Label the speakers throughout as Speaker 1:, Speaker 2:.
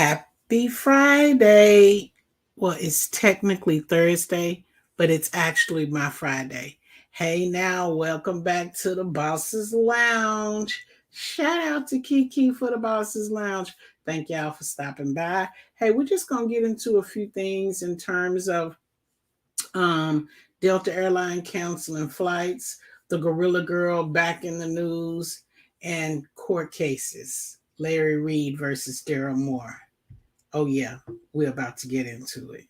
Speaker 1: Happy Friday. Well, it's technically Thursday, but it's actually my Friday. Hey now, welcome back to the Bosses Lounge. Shout out to Kiki for the Bosses Lounge. Thank y'all for stopping by. Hey, we're just going to get into a few things in terms of um, Delta Airline canceling flights, the Gorilla Girl back in the news, and court cases. Larry Reid versus Daryl Moore. Oh, yeah, we're about to get into it.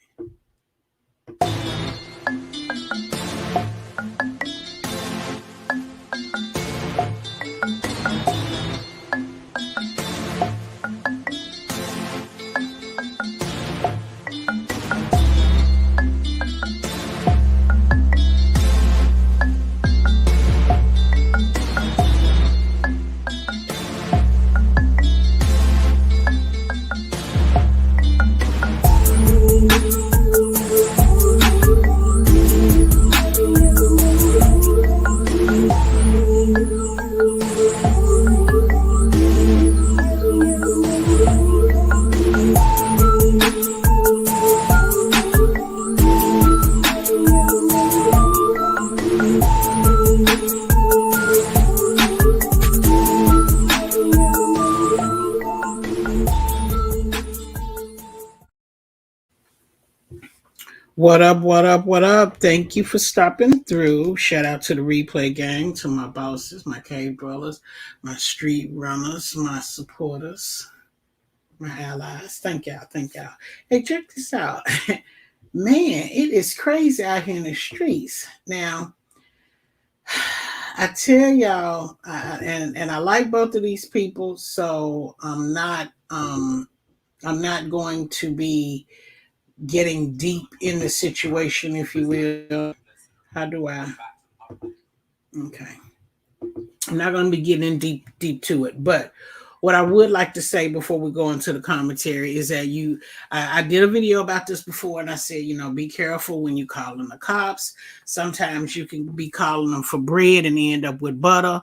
Speaker 1: What up, what up, what up? Thank you for stopping through. Shout out to the replay gang, to my bosses, my cave dwellers, my street runners, my supporters, my allies. Thank y'all, thank y'all. Hey, check this out. Man, it is crazy out here in the streets. Now, I tell y'all, and I like both of these people, so I'm not going to be getting deep in the situation, if you will. How do I? Okay. I'm not going to be getting in deep to it, but what I would like to say before we go into the commentary is that I did a video about this before, and I said, be careful when you calling the cops. Sometimes you can be calling them for bread and end up with butter.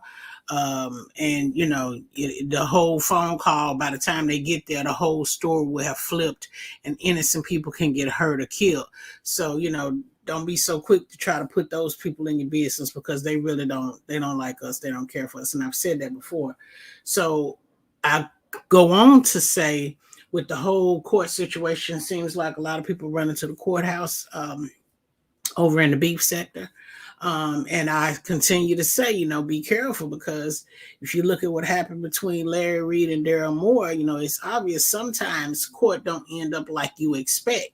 Speaker 1: And the whole phone call, by the time they get there, the whole store will have flipped and innocent people can get hurt or killed. So, don't be so quick to try to put those people in your business, because they really don't like us. They don't care for us. And I've said that before. So I go on to say, with the whole court situation, seems like a lot of people running to the courthouse over in the beef sector. And I continue to say, be careful, because if you look at what happened between Larry Reid and Daryl Moore, it's obvious sometimes court don't end up like you expect.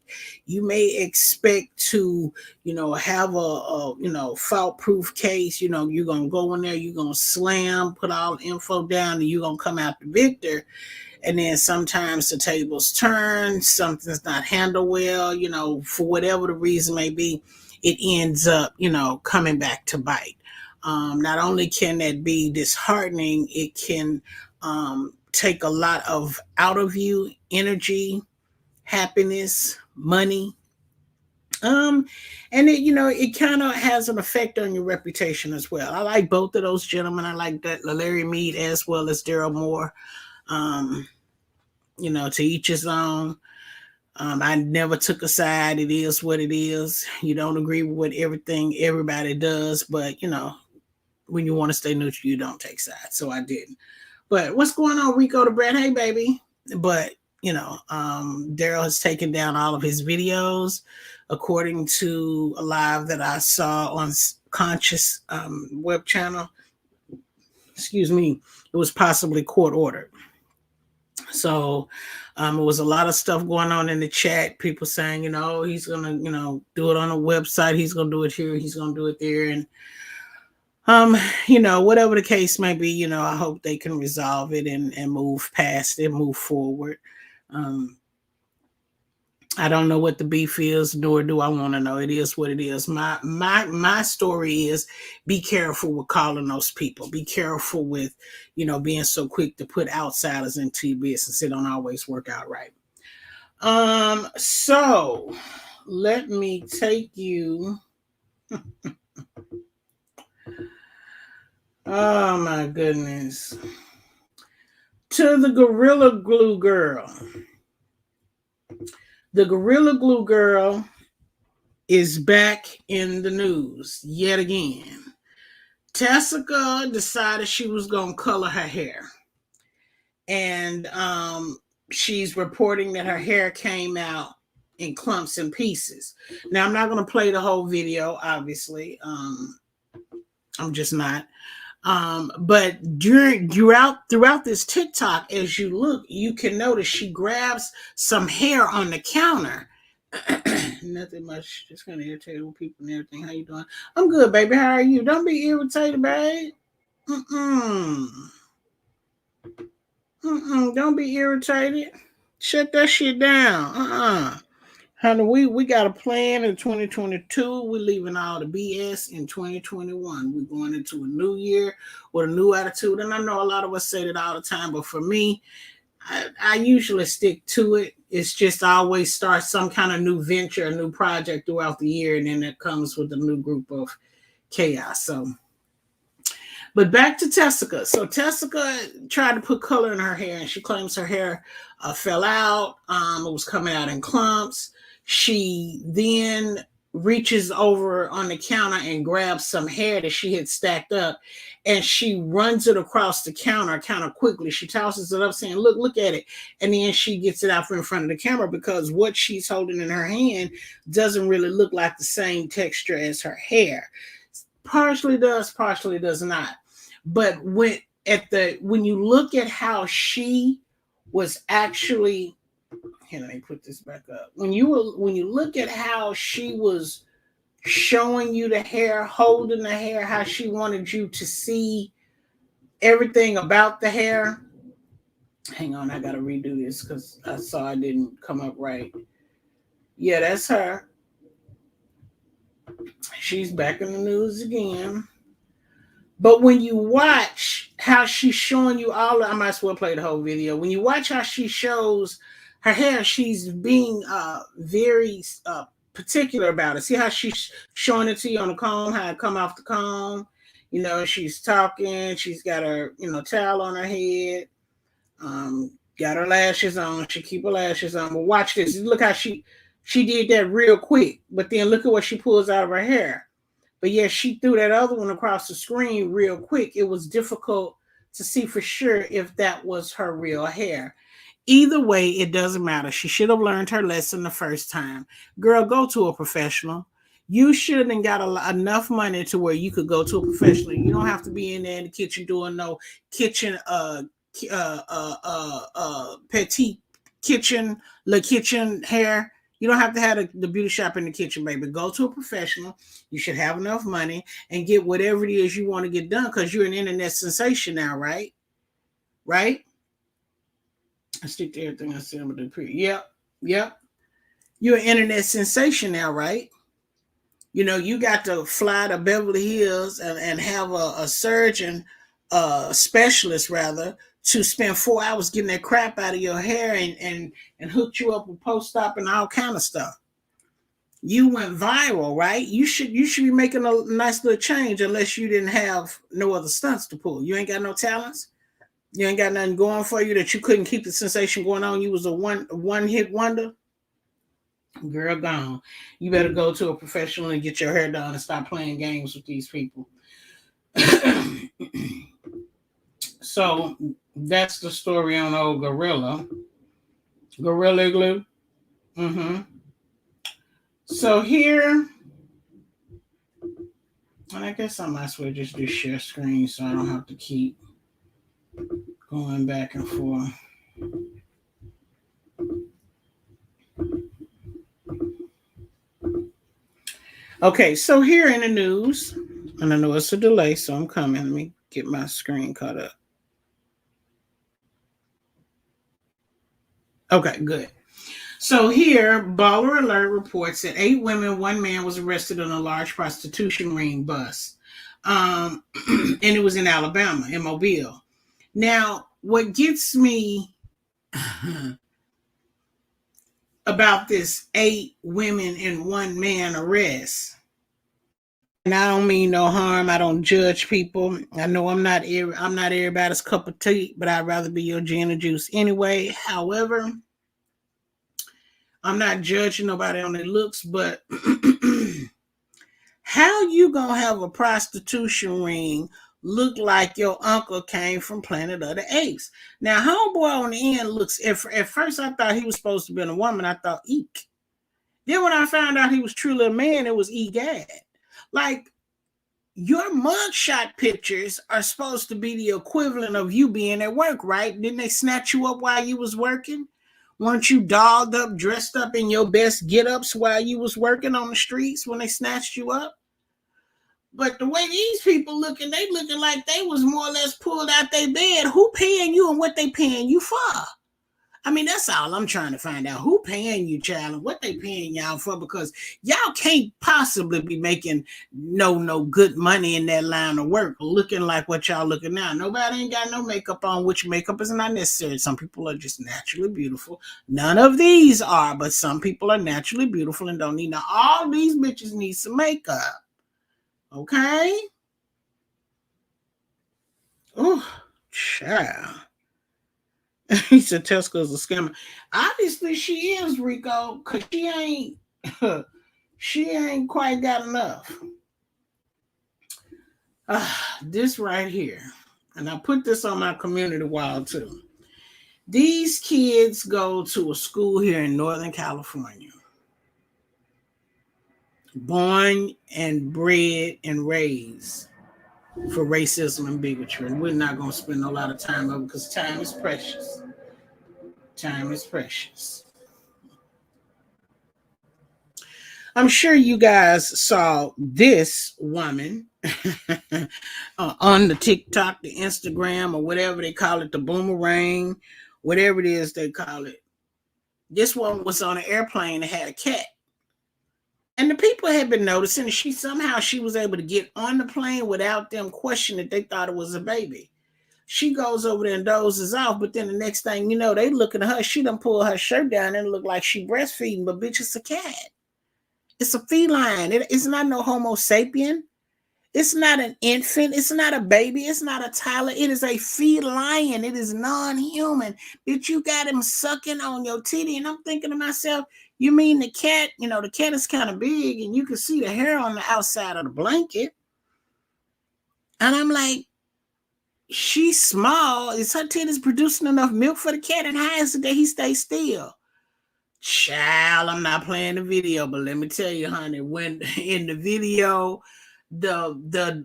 Speaker 1: You may expect to, have a fault-proof case. You're going to go in there, you're going to slam, put all the info down, and you're going to come out the victor. And then sometimes the tables turn, something's not handled well, for whatever the reason may be, it ends up, coming back to bite. Not only can that be disheartening, it can take a lot of out of you energy, happiness, money. And it kind of has an effect on your reputation as well. I like both of those gentlemen. I like that Larry Mead as well as Daryl Moore. To each his own. I never took a side. It is what it is. You don't agree with everything everybody does, but when you want to stay neutral, you don't take sides. So I didn't. But what's going on, Rico the Brad? Hey, baby. But Daryl has taken down all of his videos, according to a live that I saw on Conscious web channel. Excuse me. It was possibly court ordered. So it was a lot of stuff going on in the chat. People saying, he's going to, do it on a website. He's going to do it here. He's going to do it there. And, whatever the case may be, I hope they can resolve it and move past it, move forward. I don't know what the beef is, nor do I want to know. It is what it is. My story is, be careful with calling those people. Be careful with, being so quick to put outsiders into your business. It don't always work out right. So let me take you. Oh my goodness. To the Gorilla Glue Girl. The Gorilla Glue girl is back in the news yet again. Tessica decided she was going to color her hair. And she's reporting that her hair came out in clumps and pieces. Now, I'm not going to play the whole video, obviously. I'm just not. But throughout this TikTok, as you look, you can notice she grabs some hair on the counter. Nothing much, just kind of irritated with people and everything. How you doing? I'm good, baby. How are you? Don't be irritated, babe. Don't be irritated. Shut that shit down. Honey, we got a plan in 2022. We're leaving all the BS in 2021. We're going into a new year with a new attitude. And I know a lot of us say that all the time, but for me, I usually stick to it. It's just I always start some kind of new venture, a new project throughout the year, and then that comes with a new group of chaos. So, but back to Tessica. So Tessica tried to put color in her hair, and she claims her hair fell out. It was coming out in clumps. She then reaches over on the counter and grabs some hair that she had stacked up, and she runs it across the counter kind of quickly. She tosses it up saying, look at it. And then she gets it out in front of the camera because what she's holding in her hand doesn't really look like the same texture as her hair. Partially does, partially does not. But when you look at how she was actually, here, let me put this back up. When you look at how she was showing you the hair, holding the hair, how she wanted you to see everything about the hair. Hang on, I gotta redo this because I saw it didn't come up right. Yeah, that's her. She's back in the news again. But when you watch how she's showing you I might as well play the whole video. When you watch how she shows her hair, she's being very particular about it. See how she's showing it to you on the comb, how it come off the comb. You know, she's talking. She's got her, towel on her head. Got her lashes on. She keep her lashes on. But watch this. Look how she did that real quick. But then look at what she pulls out of her hair. But yeah, she threw that other one across the screen real quick. It was difficult to see for sure if that was her real hair. Either way, it doesn't matter. She should have learned her lesson the first time. Girl, go to a professional. You should have got enough money to where you could go to a professional. You don't have to be in there in the kitchen doing no kitchen, petite kitchen, le kitchen hair. You don't have to have the beauty shop in the kitchen, baby. Go to a professional. You should have enough money and get whatever it is you want to get done because you're an internet sensation now, right? Right? I stick to everything I said. I'm going to do Yep. You're an internet sensation now, right? You got to fly to Beverly Hills and have a surgeon, specialist rather, to spend 4 hours getting that crap out of your hair and hook you up with post-op and all kind of stuff. You went viral, right? You should be making a nice little change unless you didn't have no other stunts to pull. You ain't got no talents. You ain't got nothing going for you that you couldn't keep the sensation going on. You was a one-hit wonder. Girl, gone. You better go to a professional and get your hair done and stop playing games with these people. So that's the story on old Gorilla Glue. So here, and I guess I might as well just do share screen so I don't have to keep going back and forth. Okay, so here in the news, and I know it's a delay, so I'm coming. Let me get my screen caught up. Okay, good. So here, Baller Alert reports that 8 women, 1 man was arrested on a large prostitution ring bus. And it was in Alabama, in Mobile. Now, what gets me about this 8 women and 1 man arrest, and I don't mean no harm. I don't judge people. I know I'm not everybody's cup of tea, but I'd rather be your gin and juice anyway. However, I'm not judging nobody on their looks, but how you gonna have a prostitution ring look like your uncle came from Planet of the Apes? Now, homeboy on the end looks. At first, I thought he was supposed to be a woman. I thought eek. Then when I found out he was truly a man, it was egad. Like, your mugshot pictures are supposed to be the equivalent of you being at work, right? Didn't they snatch you up while you was working? Weren't you dolled up, dressed up in your best get-ups while you was working on the streets when they snatched you up? But the way these people looking, they looking like they was more or less pulled out their bed. Who paying you and what they paying you for? I mean, that's all I'm trying to find out. Who paying you, child, and what they paying y'all for? Because y'all can't possibly be making no good money in that line of work looking like what y'all looking now. Nobody ain't got no makeup on, which makeup is not necessary. Some people are just naturally beautiful. None of these are, but some people are naturally beautiful and don't need no. All these bitches need some makeup. Okay? Oh, child. He said Tesco's a scammer. Obviously, she is, Rico, because she ain't quite got enough. This right here, and I put this on my community wall too. These kids go to a school here in Northern California, born and bred and raised for racism and bigotry. And we're not going to spend a lot of time on it because time is precious. Time is precious. I'm sure you guys saw this woman on the TikTok, the Instagram, or whatever they call it, the boomerang, whatever it is they call it. This one was on an airplane and had a cat. And the people had been noticing she was able to get on the plane without them questioning that they thought it was a baby. She goes over there and dozes off, but then the next thing you know, they looking at her. She done pull her shirt down and look like she breastfeeding, but bitch, it's a cat. It's a feline. It's not no Homo sapien. It's not an infant. It's not a baby. It's not a toddler. It is a feline. It is non-human. Bitch, you got him sucking on your titty. And I'm thinking to myself, you mean the cat, the cat is kind of big and you can see the hair on the outside of the blanket. And I'm like, she's small. Is her titties producing enough milk for the cat? And how is it that he stays still? Child, I'm not playing the video, but let me tell you, honey, when in the video, the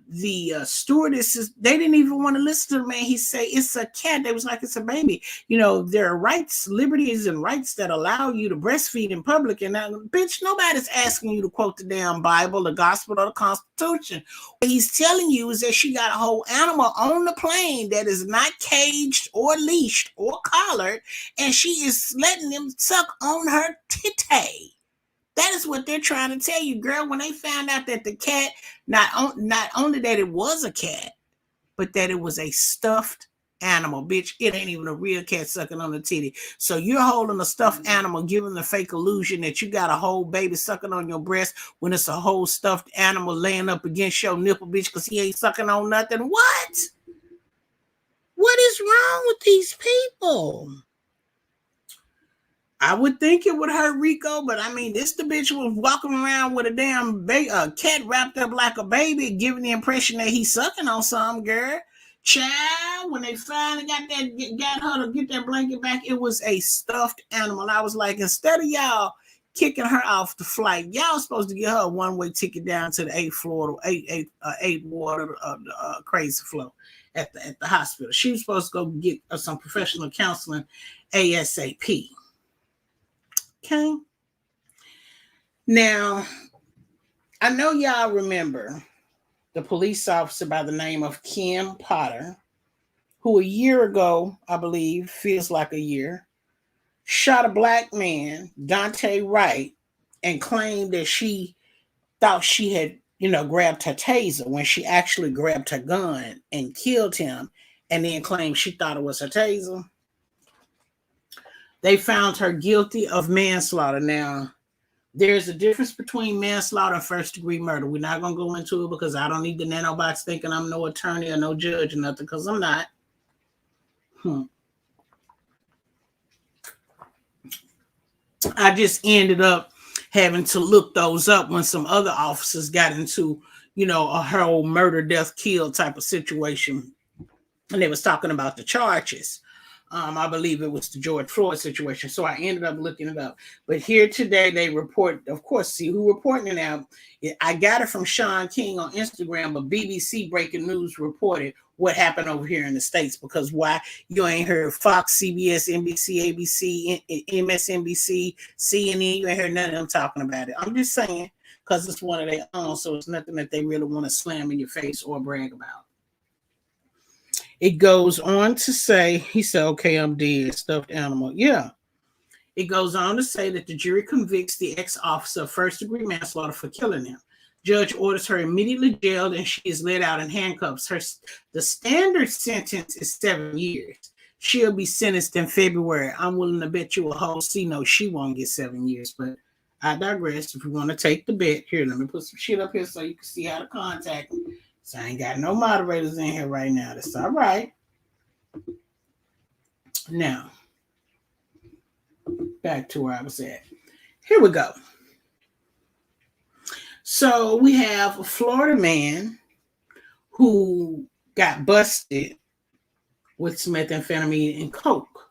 Speaker 1: stewardesses, they didn't even want to listen to the man. He say it's a cat. They was like, it's a baby. There are rights, liberties, and rights that allow you to breastfeed in public. And now, bitch, nobody's asking you to quote the damn Bible, the gospel, or the Constitution. What he's telling you is that she got a whole animal on the plane that is not caged or leashed or collared, and she is letting them suck on her titty. That is what they're trying to tell you, girl. When they found out that the cat, not only that it was a cat, but that it was a stuffed animal. Bitch, it ain't even a real cat sucking on the titty. So you're holding a stuffed animal, giving the fake illusion that you got a whole baby sucking on your breast when it's a whole stuffed animal laying up against your nipple, bitch, because he ain't sucking on nothing. What? What is wrong with these people? I would think it would hurt Rico, but I mean, the bitch was walking around with a damn cat wrapped up like a baby, giving the impression that he's sucking on some girl. Child, when they finally got her to get that blanket back, it was a stuffed animal. I was like, instead of y'all kicking her off the flight, y'all supposed to get her a one-way ticket down to the 8th floor, eighth ward, crazy floor at the hospital. She was supposed to go get some professional counseling ASAP. Okay. Now, I know y'all remember the police officer by the name of Kim Potter, who a year ago, I believe, feels like a year, shot a black man, Dante Wright, and claimed that she thought she had, grabbed her taser when she actually grabbed her gun and killed him, and then claimed she thought it was her taser. They found her guilty of manslaughter. Now, there's a difference between manslaughter and first-degree murder. We're not going to go into it because I don't need the nanobots thinking I'm no attorney or no judge or nothing, because I'm not. I just ended up having to look those up when some other officers got into, a whole murder, death, kill type of situation. And they was talking about the charges. I believe it was the George Floyd situation. So I ended up looking it up. But here today, they report, of course, see who reporting it now. I got it from Sean King on Instagram, but BBC Breaking News reported what happened over here in the States. Because why? You ain't heard Fox, CBS, NBC, ABC, MSNBC, CNN. You ain't heard none of them talking about it. I'm just saying, because it's one of their own. So it's nothing that they really want to slam in your face or brag about. It goes on to say, he said, okay, I'm dead, stuffed animal. Yeah. It goes on to say that the jury convicts the ex-officer of first-degree manslaughter for killing him. Judge orders her immediately jailed and she is let out in handcuffs. The standard sentence is 7 years. She'll be sentenced in February. I'm willing to bet you a whole C-note she won't get 7 years, but I digress. If you want to take the bet, here, let me put some shit up here so you can see how to contact me. So I ain't got no moderators in here right now. That's all right. Now, back to where I was at. Here we go. So we have a Florida man who got busted with methamphetamine and coke.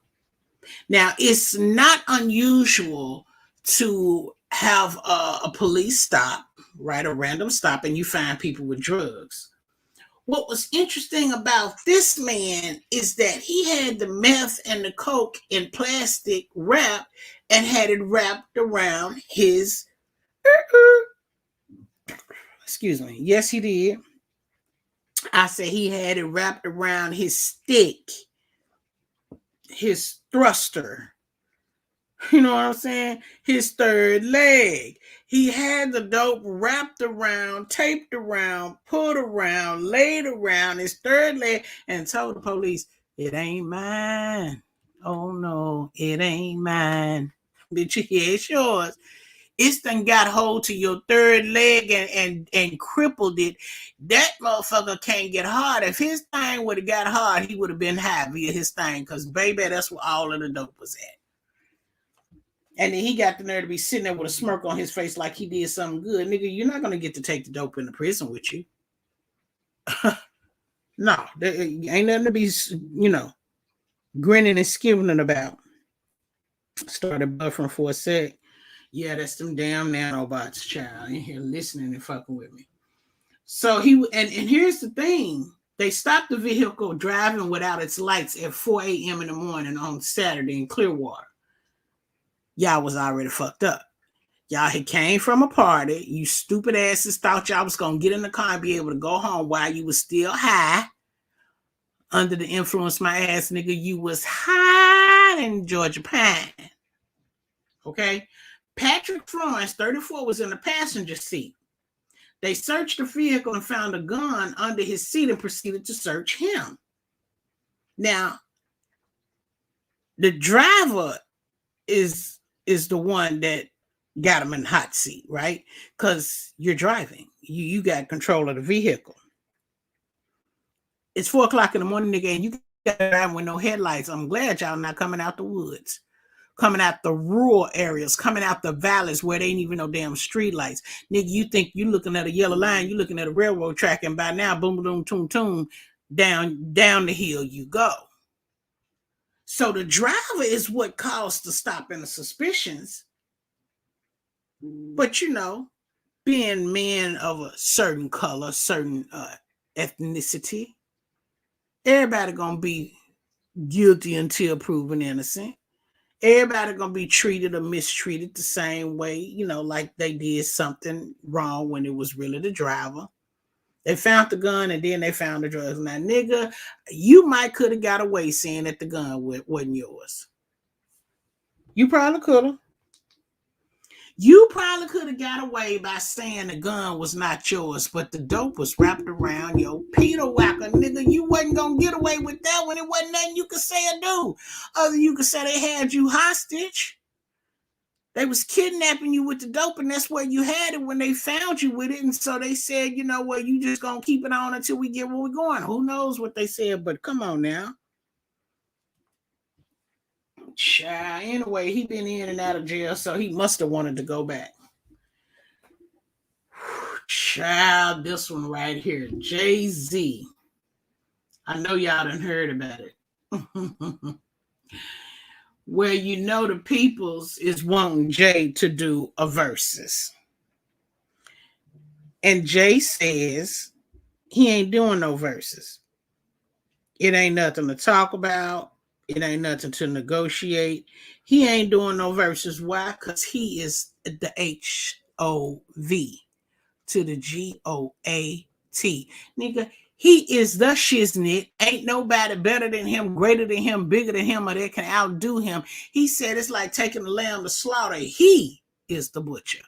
Speaker 1: Now, it's not unusual to have a police stop, right, a random stop, and you find people with drugs. What was interesting about this man is that he had the meth and the coke in plastic wrap and had it wrapped around his, excuse me, yes, he did. I said he had it wrapped around his stick, his thruster. You know what I'm saying? His third leg. He had the dope wrapped around, taped around, put around, laid around his third leg and told the police, it ain't mine. Oh no, it ain't mine. Bitch, yeah, it's yours. It's done got hold to your third leg and crippled it. That motherfucker can't get hard. If his thing would have got hard, he would have been high via his thing. Because, baby, that's where all of the dope was at. And then he got the nerve to be sitting there with a smirk on his face like he did something good. Nigga, you're not going to get to take the dope into prison with you. No, there ain't nothing to be, grinning and skimming about. Started buffering for a sec. Yeah, that's them damn nanobots, child, in here listening and fucking with me. So and here's the thing. They stopped the vehicle driving without its lights at 4 a.m. in the morning on Saturday in Clearwater. Y'all was already fucked up. Y'all had came from a party. You stupid asses thought y'all was going to get in the car and be able to go home while you was still high. Under the influence, my ass nigga, you was high in Georgia Pine. Okay? Patrick Florence, 34, was in the passenger seat. They searched the vehicle and found a gun under his seat and proceeded to search him. Now, the driver is the one that got him in the hot seat, right? Because you're driving. You got control of the vehicle. It's 4 o'clock in the morning, nigga, and you got driving with no headlights. I'm glad y'all not coming out the woods, coming out the rural areas, coming out the valleys where they ain't even no damn street lights. Nigga, you think you looking at a yellow line, you looking at a railroad track, and by now, boom, boom, toom, toom, down the hill you go. So the driver is what caused the stop and the suspicions. But, being men of a certain color, certain ethnicity, everybody gonna be guilty until proven innocent. Everybody gonna be treated or mistreated the same way, like they did something wrong when it was really the driver. They found the gun and then they found the drugs. Now, nigga, you might could have got away saying that the gun wasn't yours. You probably could have. You probably could have got away by saying the gun was not yours, but the dope was wrapped around your Peter Whacker, nigga. You wasn't going to get away with that when it wasn't nothing you could say or do. Other you could say they had you hostage. They was kidnapping you with the dope, and that's where you had it when they found you with it. And so they said, you know what, you just going to keep it on until we get where we're going. Who knows what they said, but come on now. Child, anyway, he been in and out of jail, so he must have wanted to go back. Child, this one right here, Jay-Z. I know y'all done heard about it. Where you know the peoples is wanting Jay to do a versus. And Jay says he ain't doing no verses. It ain't nothing to talk about. It ain't nothing to negotiate. He ain't doing no verses. Why? Because he is the HOV to the GOAT. Nigga, he is the shiznit. Ain't nobody better than him, greater than him, bigger than him, or that can outdo him. He said it's like taking the lamb to slaughter. He is the butcher.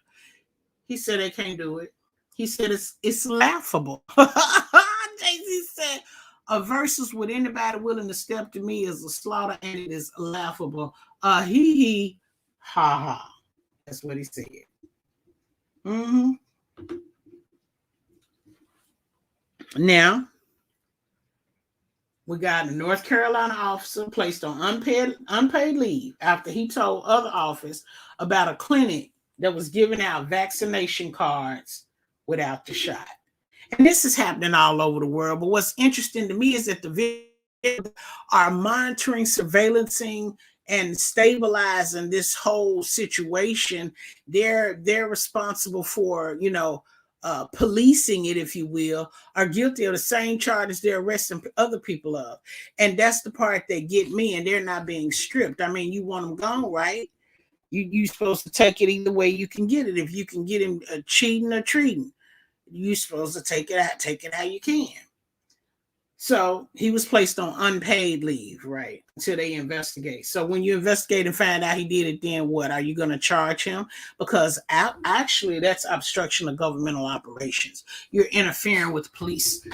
Speaker 1: He said they can't do it. He said it's laughable. Jay-Z said a versus with anybody willing to step to me is a slaughter, and it is laughable. He, ha ha. That's what he said. Mm-hmm. Now, we got a North Carolina officer placed on unpaid leave after he told other officers about a clinic that was giving out vaccination cards without the shot. And this is happening all over the world. But what's interesting to me is that the videos are monitoring, surveillancing, and stabilizing this whole situation. They're responsible for, policing it, if you will, are guilty of the same charges they're arresting other people of. And that's the part that get me, and they're not being stripped. I mean, you want them gone, right? You're supposed to take it either way you can get it. If you can get him cheating or treating, you're supposed to take it how you can. So he was placed on unpaid leave, right, until they investigate. So when you investigate and find out he did it, then what? Are you going to charge him? Because actually, that's obstruction of governmental operations. You're interfering with police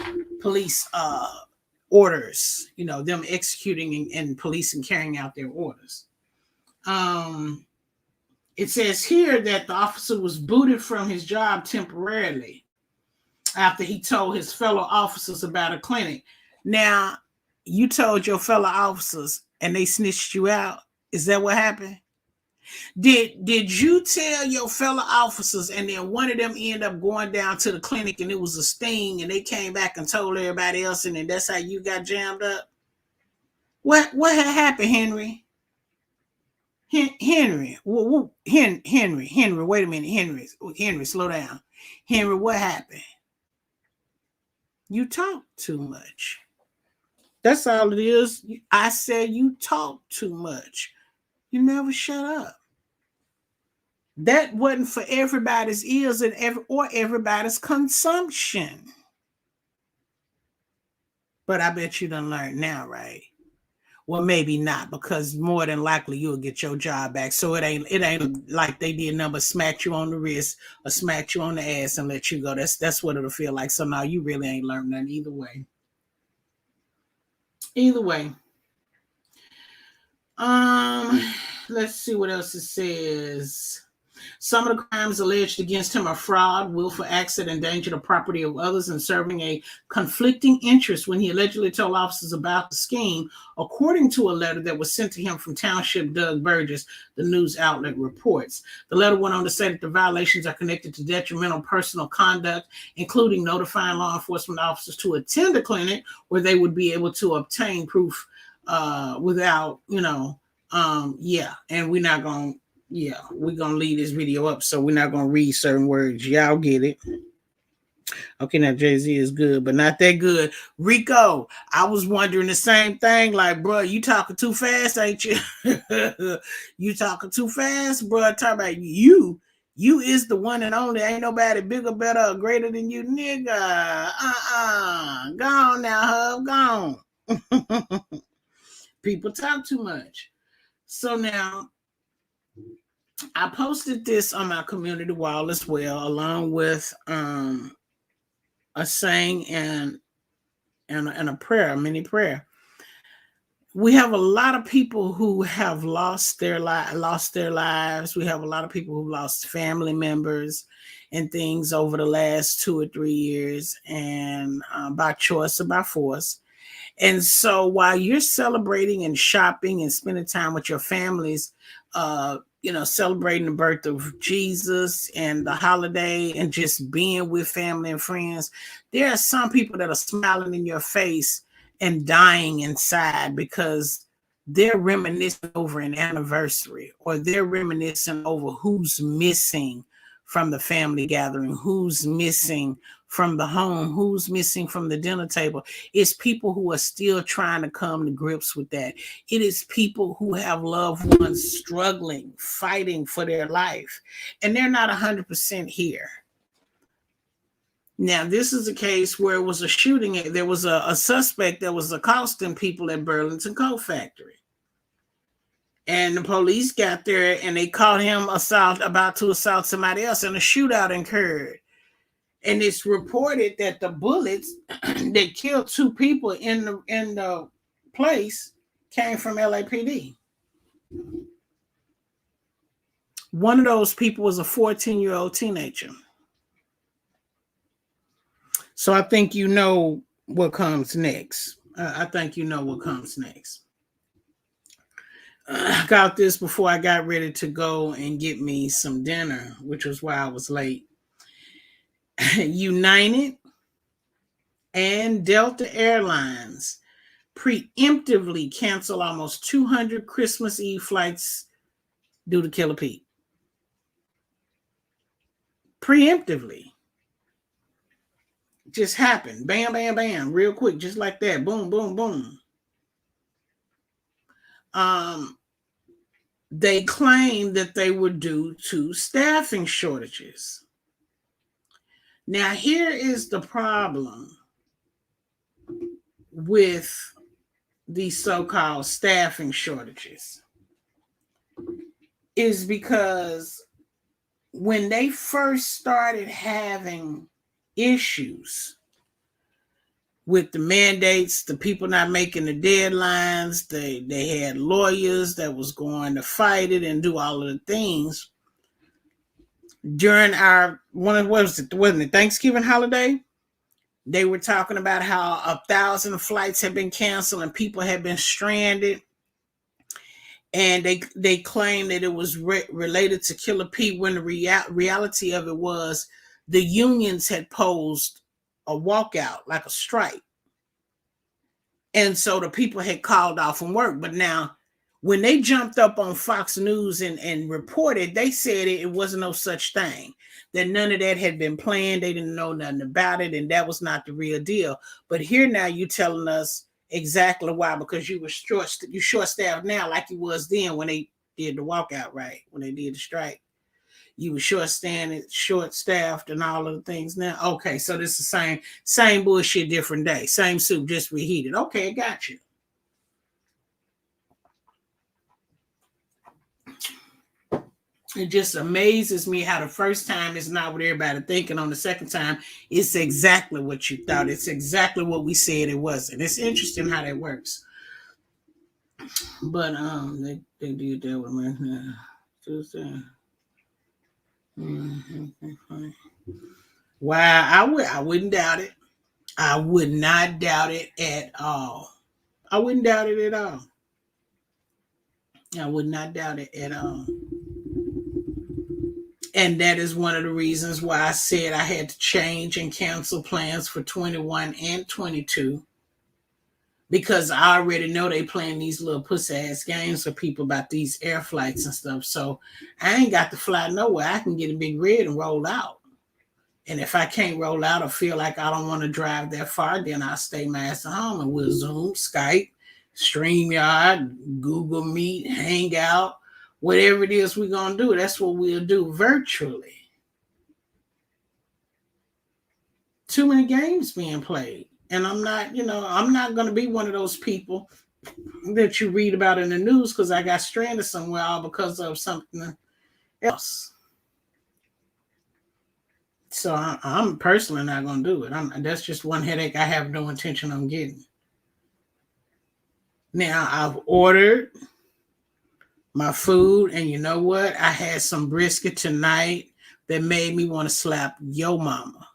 Speaker 1: orders, them executing and police and carrying out their orders. It says here that the officer was booted from his job temporarily after he told his fellow officers about a clinic. Now, you told your fellow officers and they snitched you out. Is that what happened? Did you tell your fellow officers and then one of them ended up going down to the clinic and it was a sting and they came back and told everybody else and then that's how you got jammed up? What had happened, Henry? Henry, wait a minute, Henry, slow down. Henry, what happened? You talk too much. That's all it is. I said you talk too much. You never shut up. That wasn't for everybody's ears or everybody's consumption. But I bet you done learned now, right? Well, maybe not, because more than likely you'll get your job back. So it ain't like they did nothing but smack you on the wrist or smack you on the ass and let you go. That's what it'll feel like. So now you really ain't learned nothing either way. Either way. Let's see what else it says. Some of the crimes alleged against him are fraud, willful acts that endanger the property of others, and serving a conflicting interest when he allegedly told officers about the scheme, according to a letter that was sent to him from Township Doug Burgess, the news outlet reports. The letter went on to say that the violations are connected to detrimental personal conduct, including notifying law enforcement officers to attend the clinic where they would be able to obtain proof without, and we're not going to, we're going to leave this video up, so we're not going to read certain words. Y'all get it. Okay, now Jay-Z is good, but not that good. Rico, I was wondering the same thing. Like, bro, you talking too fast, ain't you? You talking too fast, bro. Talk about you. You is the one and only. Ain't nobody bigger, better, or greater than you, nigga. Go on now, hub. Go on. People talk too much. So now, I posted this on my community wall as well, along with a saying and a prayer, a mini prayer. We have a lot of people who have lost their lives. We have a lot of people who lost family members and things over the last 2 or 3 years, and by choice or by force. And so while you're celebrating and shopping and spending time with your families, celebrating the birth of Jesus and the holiday and just being with family and friends, there are some people that are smiling in your face and dying inside because they're reminiscing over an anniversary, or they're reminiscing over who's missing from the family gathering, who's missing from the home, who's missing from the dinner table. It's people who are still trying to come to grips with that. It is people who have loved ones struggling, fighting for their life, and they're not 100% here. Now, this is a case where it was a shooting. There was a suspect that was accosting people at Burlington Coat Factory. And the police got there and they caught him about to assault somebody else, and a shootout occurred. And it's reported that the bullets that killed 2 people in the place came from LAPD. One of those people was a 14-year-old teenager. So I think you know what comes next. I got this before I got ready to go and get me some dinner, which was why I was late. United and Delta Airlines preemptively cancel almost 200 Christmas Eve flights due to Killer Pete. Preemptively. Just happened. Bam, bam, bam. Real quick. Just like that. Boom, boom, boom. They claimed that they were due to staffing shortages. Now, here is the problem with these so-called staffing shortages. Is because when they first started having issues with the mandates, the people not making the deadlines, they had lawyers that was going to fight it and do all of the things. During wasn't it Thanksgiving holiday? They were talking about how 1,000 flights had been canceled and people had been stranded. And they claimed that it was related to Killer Pete, when the reality of it was the unions had posed a walkout, like a strike. And so the people had called off from work. But now, when they jumped up on Fox News and reported, they said it wasn't no such thing, that none of that had been planned. They didn't know nothing about it, and that was not the real deal. But here now you telling us exactly why, because you were short-staffed now like you was then when they did the walkout, right? When they did the strike. You were short-staffed and all of the things now. Okay, so this is the same bullshit, different day. Same soup, just reheated. Okay, got you. It just amazes me how the first time is not what everybody thinking. On the second time, it's exactly what you thought. It's exactly what we said it wasn't. It's interesting how that works. But they did that with me. Wow, I wouldn't doubt it. I would not doubt it at all. I wouldn't doubt it at all. I would not doubt it at all. And that is one of the reasons why I said I had to change and cancel plans for 21 and 22. Because I already know they playing these little pussy-ass games for people about these air flights and stuff. So I ain't got to fly nowhere. I can get a big red and roll out. And if I can't roll out or feel like I don't want to drive that far, then I'll stay my ass at home and we'll Zoom, Skype, StreamYard, Google Meet, Hangout, whatever it is we're going to do. That's what we'll do virtually. Too many games being played. And I'm not going to be one of those people that you read about in the news because I got stranded somewhere all because of something else. So I'm personally not going to do it. That's just one headache I have no intention on getting. Now, I've ordered my food, and you know what? I had some brisket tonight that made me want to slap your mama.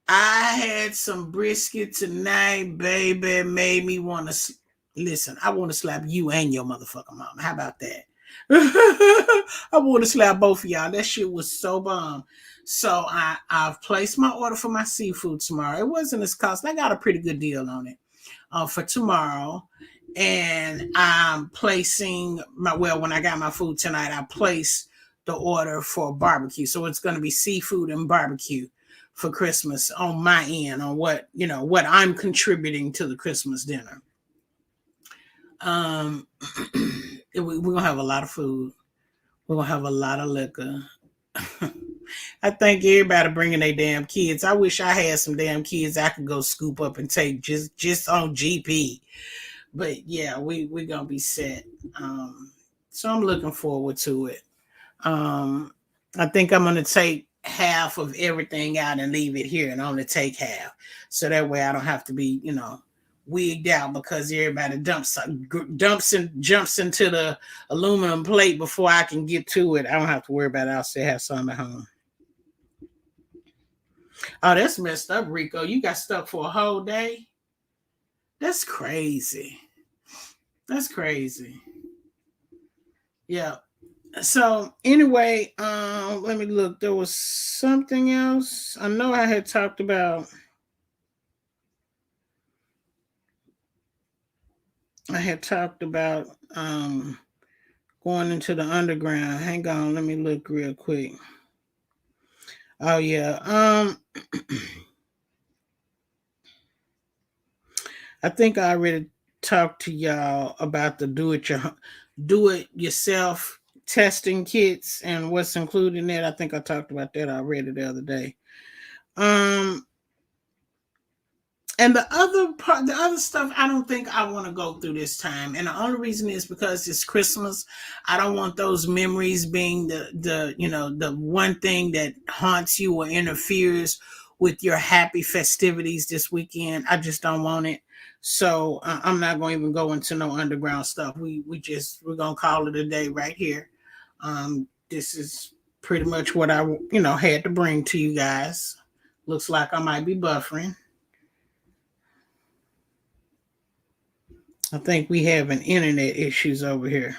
Speaker 1: I had some brisket tonight, baby. Made me want to listen. I want to slap you and your motherfucking mama. How about that? I want to slap both of y'all. That shit was so bomb. So I've placed my order for my seafood tomorrow. It wasn't as costly. I got a pretty good deal on it for tomorrow. And I'm placing when I got my food tonight, I placed the order for barbecue. So it's going to be seafood and barbecue for Christmas on my end, on what I'm contributing to the Christmas dinner. We're gonna have a lot of food. We're gonna have a lot of liquor. I thank everybody bringing their damn kids. I wish I had some damn kids I could go scoop up and take just on GP. But yeah, we're gonna be set. So I'm looking forward to it. I think I'm gonna take half of everything out and leave it here and only take half. So that way I don't have to be, wigged out because everybody jumps into the aluminum plate before I can get to it. I don't have to worry about it. I'll still have some at home. Oh, that's messed up, Rico. You got stuck for a whole day? That's crazy. That's crazy. Yeah. So anyway, let me look. There was something else. I know I had talked about. Going into the underground. Hang on, let me look real quick. Oh yeah. I think I already talked to y'all about the do it yourself testing kits and what's included in that. I think I talked about that already the other day. And the other stuff, I don't think I want to go through this time. And the only reason is because it's Christmas. I don't want those memories being the one thing that haunts you or interferes with your happy festivities this weekend. I just don't want it. So I'm not going to even go into no underground stuff. We're going to call it a day right here. This is pretty much what I, had to bring to you guys. Looks like I might be buffering. I think we having internet issues over here.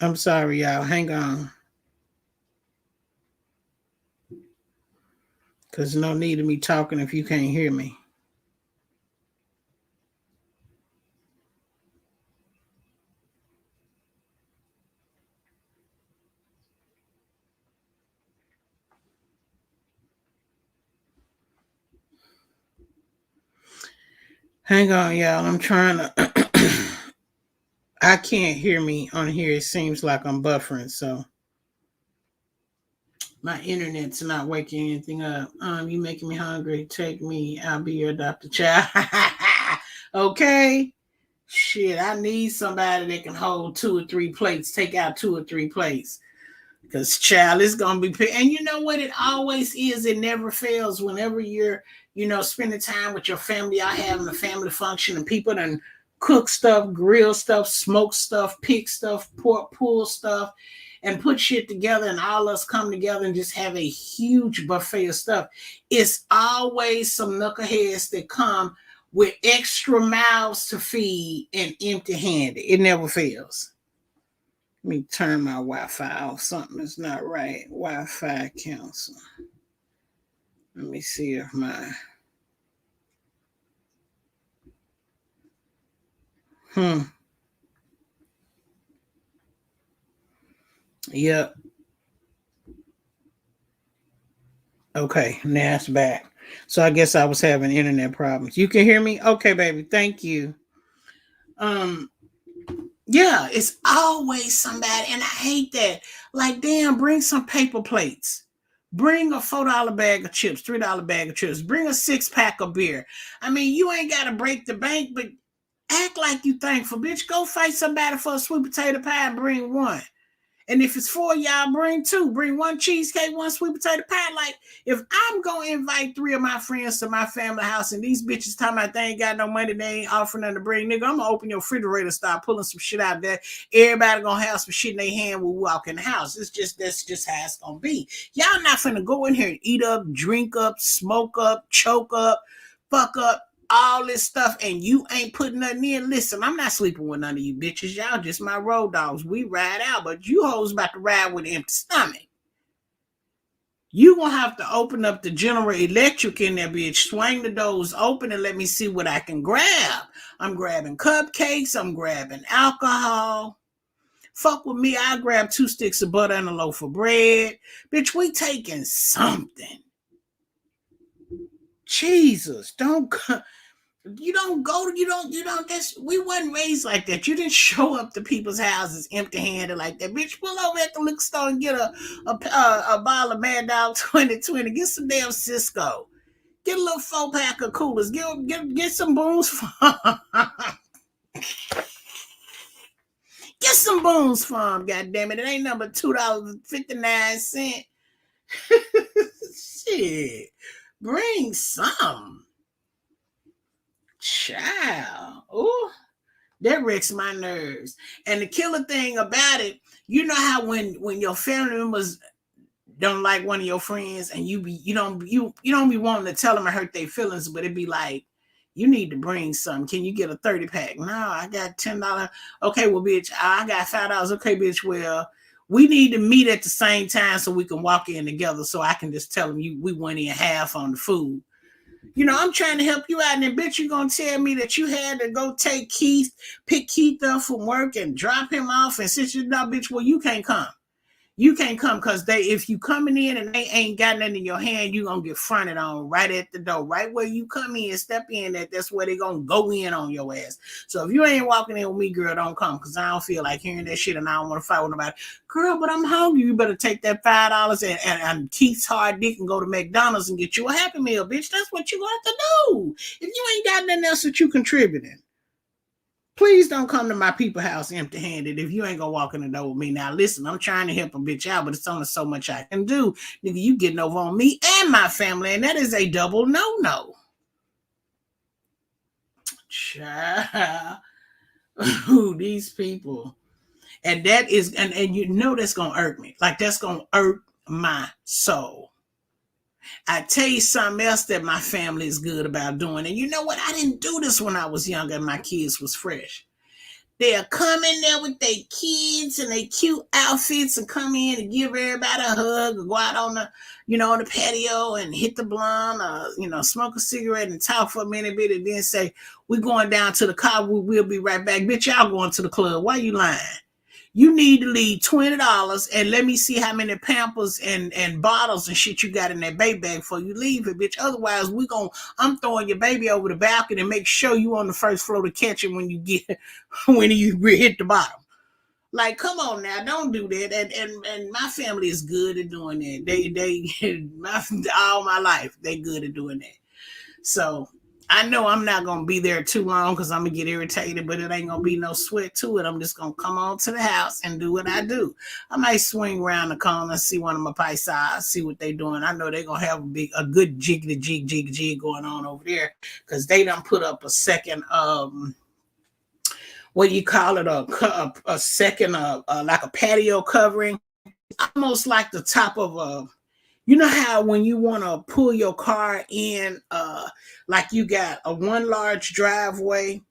Speaker 1: I'm sorry, y'all. Hang on. Because no need of me talking if you can't hear me. Hang on, y'all. I'm trying to. I can't hear me on here. It seems like I'm buffering, so my internet's not waking anything up. You making me hungry. Take me. I'll be your adopted child. Okay. Shit, I need somebody that can hold 2 or 3 plates. Take out 2 or 3 plates. Because child is gonna be, and you know what it always is, it never fails. Whenever you're, spending time with your family, y'all having a family function, and people done cook stuff, grill stuff, smoke stuff, pick stuff, pull stuff, and put shit together, and all us come together and just have a huge buffet of stuff. It's always some knuckleheads that come with extra mouths to feed and empty-handed. It never fails. Let me turn my Wi-Fi off. Something is not right. Wi-Fi cancel. Let me see if my... Yep. Okay, now it's back. So I guess I was having internet problems. You can hear me? Okay, baby. Thank you. Yeah, it's always somebody, and I hate that. Like, damn, bring some paper plates. Bring a $4 bag of chips, $3 bag of chips. Bring a 6-pack of beer. I mean, you ain't got to break the bank, but act like you thankful. Bitch, go fight somebody for a sweet potato pie and bring one. And if it's four, y'all bring two. Bring one cheesecake, one sweet potato pie. Like, if I'm going to invite three of my friends to my family house and these bitches talking about they ain't got no money, they ain't offering them to bring, nigga, I'm going to open your refrigerator and start pulling some shit out there. Everybody going to have some shit in their hand when we walk in the house. That's just how it's going to be. Y'all not finna go in here and eat up, drink up, smoke up, choke up, fuck up, all this stuff, and you ain't putting nothing in. Listen, I'm not sleeping with none of you bitches. Y'all just my road dogs. We ride out, but you hoes about to ride with an empty stomach. You gonna have to open up the General Electric in that bitch, swing the doors open and let me see what I can grab. I'm grabbing cupcakes, I'm grabbing alcohol. Fuck with me, I grab 2 sticks of butter and a loaf of bread. Bitch, we taking something. Jesus, you don't just, we wasn't raised like that. You didn't show up to people's houses empty handed like that. Bitch, pull over at the liquor store and get a bottle of Mad Dog 2020. Get some damn Cisco. Get a little 4-pack of coolers. Get some Boone's Farm. Get some Boone's Farm, goddammit. It ain't number $2.59. Shit. Bring some. Child. Ooh, that wrecks my nerves. And the killer thing about it, you know how when your family members don't like one of your friends and you don't be wanting to tell them or hurt their feelings, but it'd be like, you need to bring some. Can you get a 30-pack? No, I got $10. Okay, well, bitch, I got $5. Okay, bitch, well, we need to meet at the same time so we can walk in together so I can just tell them we went in half on the food. You know, I'm trying to help you out, and then bitch, you gonna tell me that you had to go pick Keith up from work and drop him off, and since you're not, bitch, well, you can't come. You can't come because if you coming in and they ain't got nothing in your hand, you gonna get fronted on right at the door, right where you come in, step in. That's where they gonna go in on your ass. So if you ain't walking in with me, girl, don't come because I don't feel like hearing that shit and I don't want to fight with nobody. Girl, but I'm hungry. You better take that $5 and Keith's hard dick and go to McDonald's and get you a Happy Meal, bitch. That's what you got to do. If you ain't got nothing else that you contributing. Please don't come to my people house empty-handed if you ain't gonna walk in the door with me. Now, listen, I'm trying to help a bitch out, but it's only so much I can do. Nigga, you getting over on me and my family, and that is a double no-no. Child. Ooh, these people. And that is, and you know that's gonna irk me. Like, that's gonna irk my soul. I tell you something else that my family is good about doing. And you know what? I didn't do this when I was younger and my kids was fresh. They'll come in there with their kids and their cute outfits and come in and give everybody a hug or go out on the, on the patio and hit the blunt or, smoke a cigarette and talk for a minute bit and then say, we're going down to the car. We'll be right back. Bitch, y'all going to the club. Why you lying? You need to leave $20 and let me see how many Pampers and bottles and shit you got in that baby bag before you leave it, bitch. Otherwise, I'm throwing your baby over the balcony and make sure you on the first floor to catch it when you hit the bottom. Like, come on now, don't do that. And my family is good at doing that. All my life, they good at doing that. So I know I'm not going to be there too long because I'm going to get irritated, but it ain't going to be no sweat to it. I'm just going to come on to the house and do what I do. I might swing around the corner and see one of my paisas, see what they doing. I know they're going to have a good jig going on over there because they done put up a second, what do you call it? A second, like a patio covering, almost like the top of a, you know how when you want to pull your car in, like you got a one large driveway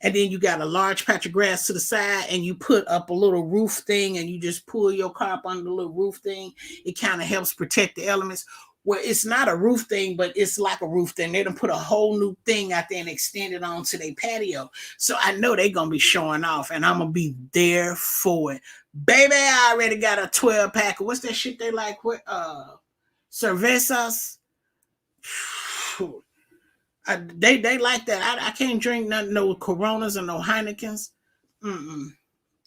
Speaker 1: and then you got a large patch of grass to the side and you put up a little roof thing and you just pull your car up under the little roof thing. It kind of helps protect the elements. Well, it's not a roof thing, but it's like a roof thing. They done put a whole new thing out there and extend it onto their patio. So I know they're going to be showing off and I'm going to be there for it. Baby, I already got a 12-pack. What's that shit they like? What, cervezas. They like that. I can't drink nothing, no Coronas or no Heinekens.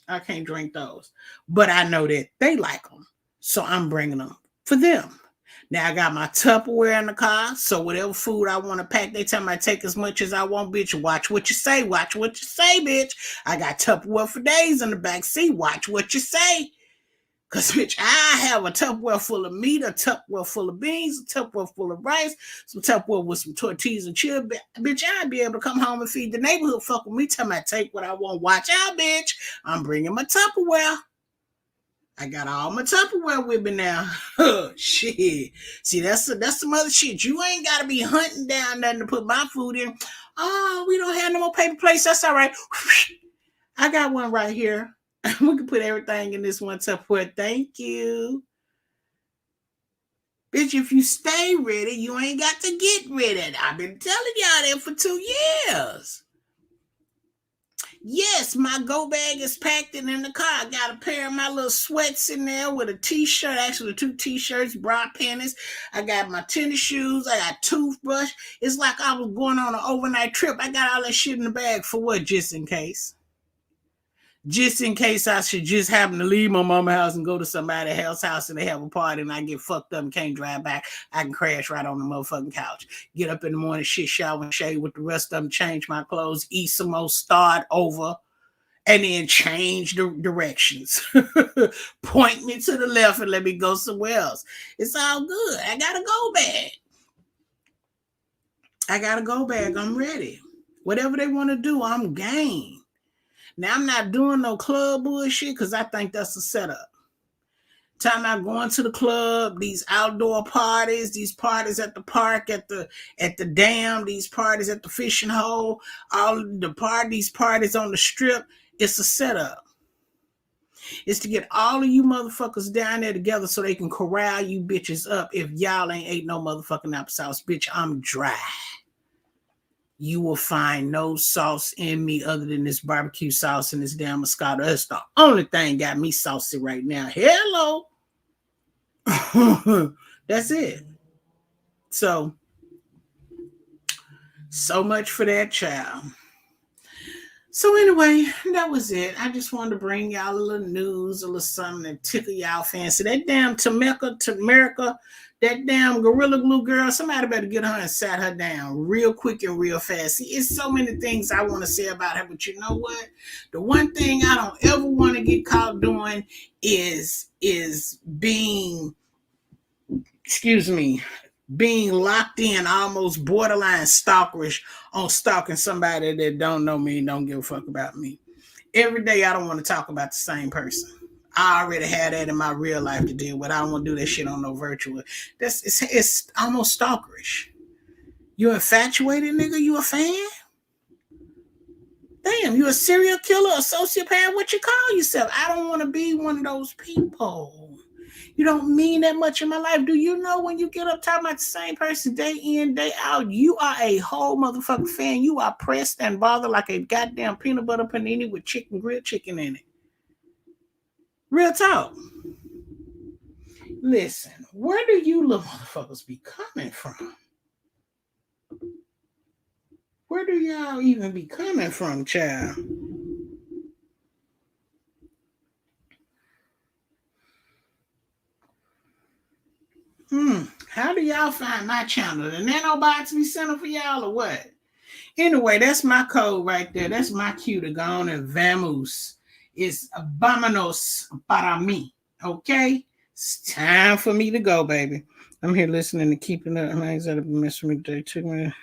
Speaker 1: I can't drink those. But I know that they like them. So I'm bringing them for them. Now I got my Tupperware in the car. So whatever food I want to pack, they tell me I take as much as I want, bitch. Watch what you say. Watch what you say, bitch. I got Tupperware for days in the back seat. Watch what you say. Because, bitch, I have a Tupperware full of meat, a Tupperware full of beans, a Tupperware full of rice, some Tupperware with some tortillas and chill. Bitch, I'd be able to come home and feed the neighborhood. Fuck with me. Tell me I take what I want. Watch out, bitch. I'm bringing my Tupperware. I got all my Tupperware with me now. Shit. See, that's some other shit. You ain't got to be hunting down nothing to put my food in. Oh, we don't have no more paper plates. That's all right. I got one right here. We can put everything in this one Tupperware. Thank you. Bitch, if you stay ready, you ain't got to get ready. I've been telling y'all that for 2 years. Yes, my go bag is packed and in the car. I got a pair of my little sweats in there with a t-shirt, actually 2 t-shirts, bra panties. I got my tennis shoes. I got toothbrush. It's like I was going on an overnight trip. I got all that shit in the bag for what? Just in case. Just in case I should just happen to leave my mama's house and go to somebody else's house and they have a party and I get fucked up and can't drive back, I can crash right on the motherfucking couch. Get up in the morning, shit, shower, and shave with the rest of them, change my clothes, eat some more, start over, and then change the directions. Point me to the left and let me go somewhere else. It's all good. I gotta go bag. I'm ready. Whatever they want to do, I'm game. Now, I'm not doing no club bullshit because I think that's a setup. Time I'm going to the club, these outdoor parties, these parties at the park, at the dam, these parties at the fishing hole, these parties on the strip, it's a setup. It's to get all of you motherfuckers down there together so they can corral you bitches up if y'all ain't ate no motherfucking applesauce. Bitch, I'm dry. You will find no sauce in me other than this barbecue sauce and this damn Moscato. That's the only thing got me saucy right now. Hello. That's it. So much for that, child. So anyway, that was it. I just wanted to bring y'all a little news, a little something that tickle y'all fancy. That damn Tamerica, that damn Gorilla Glue girl, somebody better get her and sat her down real quick and real fast. See, it's so many things I want to say about her, but you know what? The one thing I don't ever want to get caught doing is being locked in, almost borderline stalkerish on stalking somebody that don't know me and don't give a fuck about me. Every day I don't want to talk about the same person. I already had that in my real life to deal with. I don't want to do that shit on no virtual. It's almost stalkerish. You infatuated, nigga? You a fan? Damn, you a serial killer, a sociopath? What you call yourself? I don't want to be one of those people. You don't mean that much in my life. Do you know when you get up talking about the same person day in, day out, you are a whole motherfucking fan. You are pressed and bothered like a goddamn peanut butter panini with grilled chicken in it. Real talk. Listen, where do you little motherfuckers be coming from? Where do y'all even be coming from, child? How do y'all find my channel? The nano box be sending for y'all or what? Anyway, that's my code right there. That's my cue to go on and vamos. It's vámonos para mí. Okay? It's time for me to go, baby. I'm here listening to Keeping Up. Things that have been messing with me today.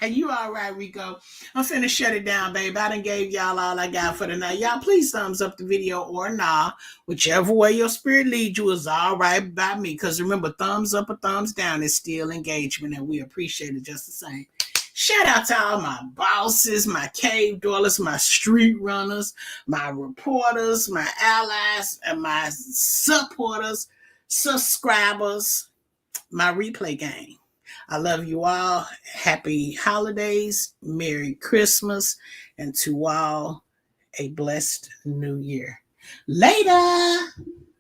Speaker 1: You all right, Rico. I'm finna shut it down, baby. I done gave y'all all I got for tonight. Y'all please thumbs up the video or nah. Whichever way your spirit leads you is all right by me. Because remember, thumbs up or thumbs down is still engagement, and we appreciate it just the same. Shout out to all my bosses, my cave dwellers, my street runners, my reporters, my allies, and my supporters, subscribers, my replay gang. I love you all. Happy holidays, Merry Christmas, and to all a blessed new year. Later.